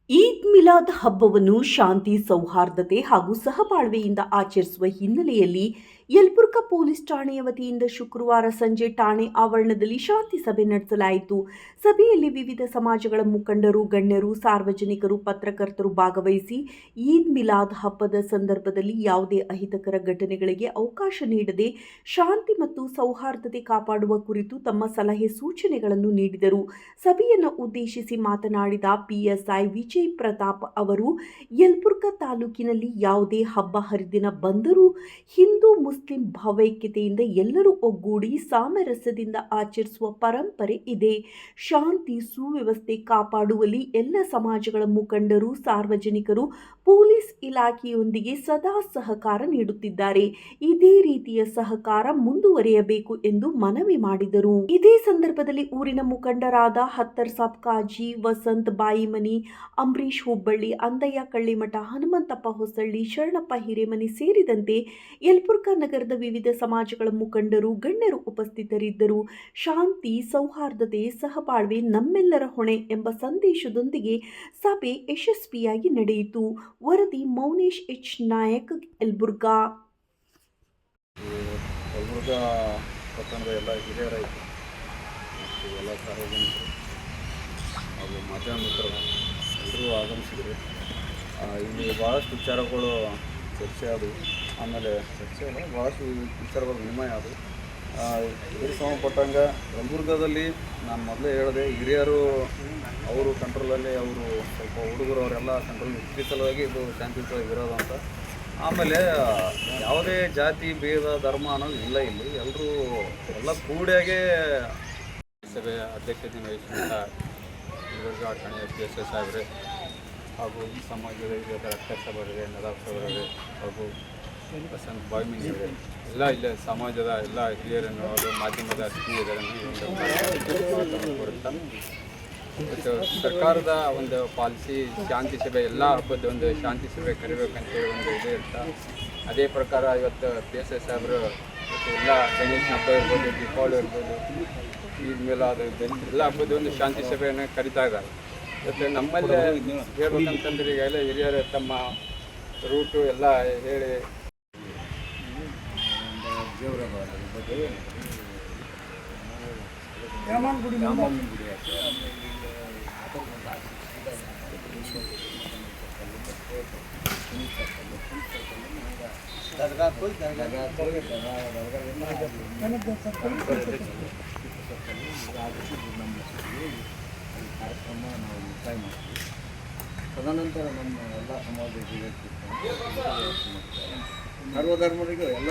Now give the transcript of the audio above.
ಈದ್ ಮಿಲಾದ್ ಹಬ್ಬವನ್ನು ಶಾಂತಿ ಸೌಹಾರ್ದತೆ ಹಾಗೂ ಸಹಬಾಳ್ವೆಯಿಂದ ಆಚರಿಸುವ ಹಿನ್ನೆಲೆಯಲ್ಲಿ ಯಲಬುರ್ಗಾ ಪೊಲೀಸ್ ಠಾಣೆಯ ವತಿಯಿಂದ ಶುಕ್ರವಾರ ಸಂಜೆ ಠಾಣೆ ಆವರಣದಲ್ಲಿ ಶಾಂತಿ ಸಭೆ ನಡೆಸಲಾಯಿತು. ಸಭೆಯಲ್ಲಿ ವಿವಿಧ ಸಮಾಜಗಳ ಮುಖಂಡರು, ಗಣ್ಯರು, ಸಾರ್ವಜನಿಕರು, ಪತ್ರಕರ್ತರು ಭಾಗವಹಿಸಿ ಈದ್ ಮಿಲಾದ್ ಹಬ್ಬದ ಸಂದರ್ಭದಲ್ಲಿ ಯಾವುದೇ ಅಹಿತಕರ ಘಟನೆಗಳಿಗೆ ಅವಕಾಶ ನೀಡದೆ ಶಾಂತಿ ಮತ್ತು ಸೌಹಾರ್ದತೆ ಕಾಪಾಡುವ ಕುರಿತು ತಮ್ಮ ಸಲಹೆ ಸೂಚನೆಗಳನ್ನು ನೀಡಿದರು. ಸಭೆಯನ್ನು ಉದ್ದೇಶಿಸಿ ಮಾತನಾಡಿದ ಪಿಎಸ್ಐ ವಿಜಯ್ ಪ್ರತಾಪ್ ಅವರು, ಯಲಬುರ್ಗಾ ತಾಲೂಕಿನಲ್ಲಿ ಯಾವುದೇ ಹಬ್ಬ ಹರಿದಿನ ಬಂದರೂ ಹಿಂದೂ ಮುಸ್ಲಿಂ ಭಾವೈಕ್ಯತೆಯಿಂದ ಎಲ್ಲರೂ ಒಗ್ಗೂಡಿ ಸಾಮರಸ್ಯದಿಂದ ಆಚರಿಸುವ ಪರಂಪರೆ ಇದೆ. ಶಾಂತಿ ಸುವ್ಯವಸ್ಥೆ ಕಾಪಾಡುವಲ್ಲಿ ಎಲ್ಲ ಸಮಾಜಗಳ ಮುಖಂಡರು, ಸಾರ್ವಜನಿಕರು ಪೊಲೀಸ್ ಇಲಾಖೆಯೊಂದಿಗೆ ಸದಾ ಸಹಕಾರ ನೀಡುತ್ತಿದ್ದಾರೆ. ಇದೇ ರೀತಿಯ ಸಹಕಾರ ಮುಂದುವರಿಯಬೇಕು ಎಂದು ಮನವಿ ಮಾಡಿದರು. ಇದೇ ಸಂದರ್ಭದಲ್ಲಿ ಊರಿನ ಮುಖಂಡರಾದ ಹತ್ತರ್ ಸಾಬ್ ಕಾಜಿ, ವಸಂತ್ ಬಾಯಿಮನಿ, ಅಂಬರೀಶ್ ಹುಬ್ಬಳ್ಳಿ, ಅಂದಯ್ಯ ಕಳ್ಳಿಮಠ, ಹನುಮಂತಪ್ಪ ಹೊಸಳ್ಳಿ, ಶರಣಪ್ಪ ಹಿರೇಮನಿ ಸೇರಿದಂತೆ ಯಲಬುರ್ಗಾ ನಗರದ ವಿವಿಧ ಸಮಾಜಗಳ ಮುಖಂಡರು, ಗಣ್ಯರು ಉಪಸ್ಥಿತರಿದ್ದರು. ಶಾಂತಿ, ಸೌಹಾರ್ದತೆ, ಸಹಬಾಳ್ವೆ ನಮ್ಮೆಲ್ಲರ ಹೊಣೆ ಎಂಬ ಸಂದೇಶದೊಂದಿಗೆ ಸಭೆ ಯಶಸ್ವಿಯಾಗಿ ನಡೆಯಿತು. ವರದಿ ಮೌನೇಶ್ ಎಚ್ ನಾಯಕ್, ಯಲಬುರ್ಗಾ. ಯಲಬುರ್ಗಾ ಪಟ್ಟಣದ ಎಲ್ಲ ಹಿರಿಯ ರೈತರು ಮತ್ತು ಎಲ್ಲ ಸಾರ್ವಜನಿಕರು ಹಾಗೂ ಮಾಧ್ಯಮ ಮಿತ್ರರು ಎಲ್ಲರೂ ಆಗಮಿಸಿದರು. ಇಲ್ಲಿ ಭಾಳಷ್ಟು ವಿಚಾರಗಳು ಚರ್ಚೆ ಆದವು. ಆಮೇಲೆ ಚರ್ಚೆ ಅಲ್ಲ, ಭಾಳಷ್ಟು ವಿಚಾರಗಳು ವಿನಿಮಯ ಆದವು. ಇದಕ್ಕೆ ಸಂಬಂಧಪಟ್ಟಂಗೆ ಯಲಬುರ್ಗಾದಲ್ಲಿ ನಾನು ಮೊದಲೇ ಹೇಳಿದೆ, ಹಿರಿಯರು ಅವರು ಕಂಟ್ರೋಲಲ್ಲಿ, ಅವರು ಸ್ವಲ್ಪ ಹುಡುಗರು ಅವರೆಲ್ಲ ಕಂಟ್ರೋಲ್ ಇದ್ರ ಸಲುವಾಗಿ ಇದು ಶಾಂತಿಯುತವಾಗಿ ಇರೋದು ಅಂತ. ಆಮೇಲೆ ಯಾವುದೇ ಜಾತಿ ಭೇದ ಧರ್ಮ ಅನ್ನೋದು ಇಲ್ಲ. ಇಲ್ಲಿ ಎಲ್ಲರೂ ಎಲ್ಲ ಕೂಡಿಯಾಗೆ ಸಭೆಯ ಅಧ್ಯಕ್ಷತೆ ವಹಿಸಿದಂಥ ಯಲಬುರ್ಗಾ ಠಾಣೆಯ PSI ಸಾಹೇಬ್ರೆ ಹಾಗೂ ಈ ಸಮಾಜದ ಹಿರಿಯರ ಅಕ್ಷರ್ ಸಾಹೇಬ್ರೆ, ನದಾಫ್ ಸಾಹೇಬ್ರೆ ಹಾಗೂ ವಸಂತ್ ಬಾಯ್ಮಿನಿ ಅವರೇ, ಎಲ್ಲ ಇಲ್ಲೇ ಸಮಾಜದ ಎಲ್ಲ ಹಿರಿಯರನ್ನು ಹಾಗೂ ಮಾಧ್ಯಮದ ಸ್ನೇಹಿತರನ್ನು ಈ ಒಂದು ಕೋರುತ್ತಾ, ಸರ್ಕಾರದ ಒಂದು ಪಾಲಿಸಿ ಶಾಂತಿ ಸಭೆ, ಎಲ್ಲ ಹಬ್ಬದ ಒಂದು ಶಾಂತಿ ಸಭೆ ಕರಿಬೇಕಂತೇಳಿ ಒಂದು ಇದೆ ಇರ್ತಾ. ಅದೇ ಪ್ರಕಾರ ಇವತ್ತು PSI ಸಾಹೇಬರು ಎಲ್ಲ ಗಣೇಶನ ಹಬ್ಬ ಇರ್ಬೋದು, ದೀಪಾವಳಿ ಇರ್ಬೋದು, ಈದ್ ಮಿಲಾದ್ ಎಲ್ಲ ಹಬ್ಬದ ಒಂದು ಶಾಂತಿ ಸಭೆಯನ್ನು ಕರಿತಾ ಇದ್ದಾರೆ. ಮತ್ತು ನಮ್ಮಲ್ಲೇ ಹೇಳ್ಬೇಕಂತಂದ್ರೆ ಈಗ ಎಲ್ಲ ಹಿರಿಯರು ತಮ್ಮ ರೂಟು ಎಲ್ಲ ಹೇಳಿ ಕಾರ್ಯಕ್ರಮ ನಾವು ಮುಕ್ತಾಯ ಮಾಡ್ತೀವಿ. ತದನಂತರ ನಮ್ಮ ಎಲ್ಲ ಸಮಾಜ ಸರ್ವಧರ್ಮರಿಗೂ ಎಲ್ಲ